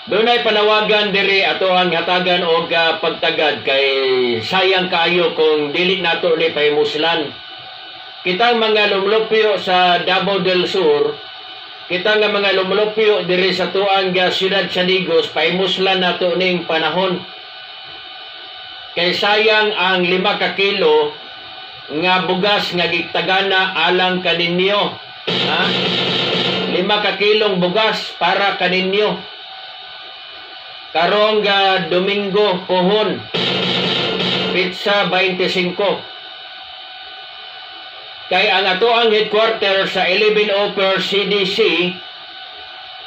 Dunay panawagan diri ato ang hatagan og pagtagad kay sayang kaayo kung dili nato ni pahimuslan. Kitang mga lumlupyo sa Davao del Sur, kita nga mga lumlupyo diri sa tuang siyudad Sandigos, pahimuslan nato ning panahon. Kay sayang ang 5 ka kilo nga bugas nga gitagana alang kaninyo. Ha? 5 ka kilong bugas para kaninyo. Karong Domingo pohon, pizza 25. Kay ang atoang headquarter sa 1104 CDC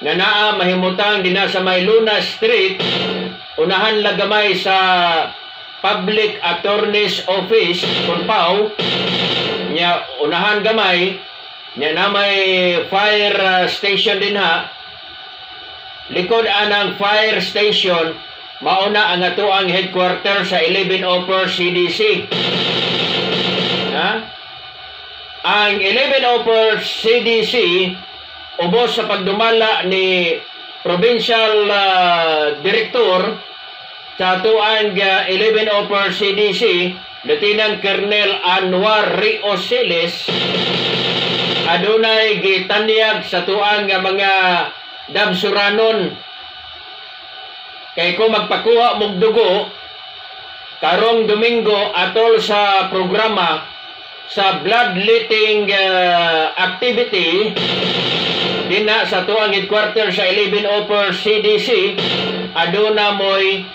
nga naa mahimutang dina sa may Luna Street, unahan lagamay sa Public Attorney's Office, Kunpao, nya unahan gamay, nya na may fire station din ha. Likod anang fire station, mauna ang atoang headquarter sa 1104 CDC. Ha? Ang 1104 CDC, ubos sa pagdumala ni Provincial Director sa atoang 1104 CDC, Lieutenant Colonel Anwar Rioseles, adunay gitanyag sa tuang mga dabsuranon kay kung magpakuha mog dugo karong Domingo atol sa programa sa bloodletting activity dina sa tuang headquarter sa 1104 CDC, aduna moy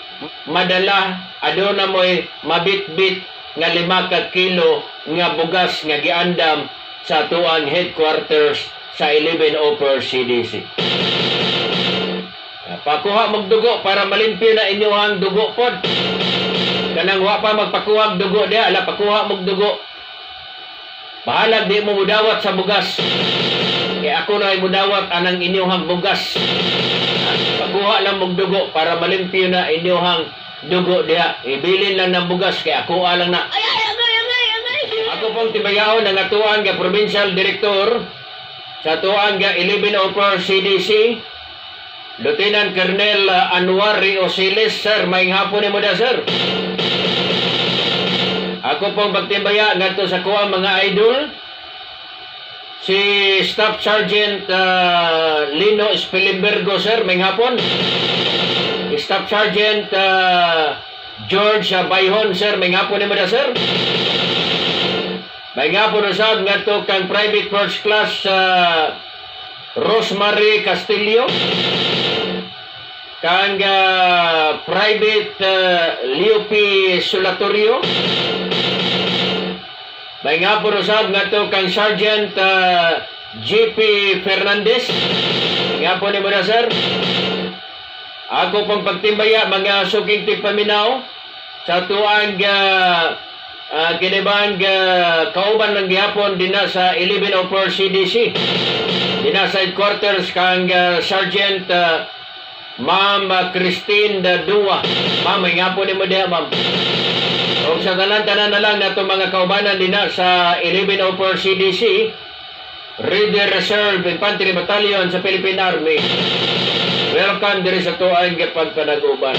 madala, aduna moy mabitbit nga 5 ka kilo nga bugas nga giandam sa tuang headquarters sa 1104 CDC. Pakuha mong dugo para malimpyo na inyong dugo pod. Kanang wa pa magpakuha og dugo diha, ala pakuha mong dugo. Bahalag di mo mudawat sa bugas. Kay ako na ay mudawat anang inyong bugas. Pakuha lang mong dugo para malimpyo na inyong dugo diha. Ibilin lang ng bugas kay ako lang na. Ako pong tibayaon ng atuang Provincial Director sa tuang 1104 CDC, Lieutenant Colonel Anwar Rioseles. Sir, may hapon ni mo da, sir. Ako pong magtibaya ngadto sa kuha mga idol, si Staff Sergeant Lino Spilimbergo, sir, may hapon. Staff Sergeant George Bayhon, sir, may hapon ni mo da, sir. May hapon usab ngadto kang Private First Class Rosemary Castillo, kang Private Leo P. Solatorio. May nga po usab nga to kang Sergeant J.P. Fernandez. Nga po ni mo na, sir. Ako pong pagtimbaya mga suking tigpaminaw sa tuang kinibang kauban ng gihapon din sa 1104 CDC. Dina sa headquarters kang Sergeant Ma'am Christine Dua. Ma'am, may nga po ni mo diha, ma'am. O sa tanan-tanan na lang na itong mga kaubanan din sa 1104 CDC, Ready Reserve Infantry Battalion sa Philippine Army. Welcome diri sa tuang pagpanag-uban.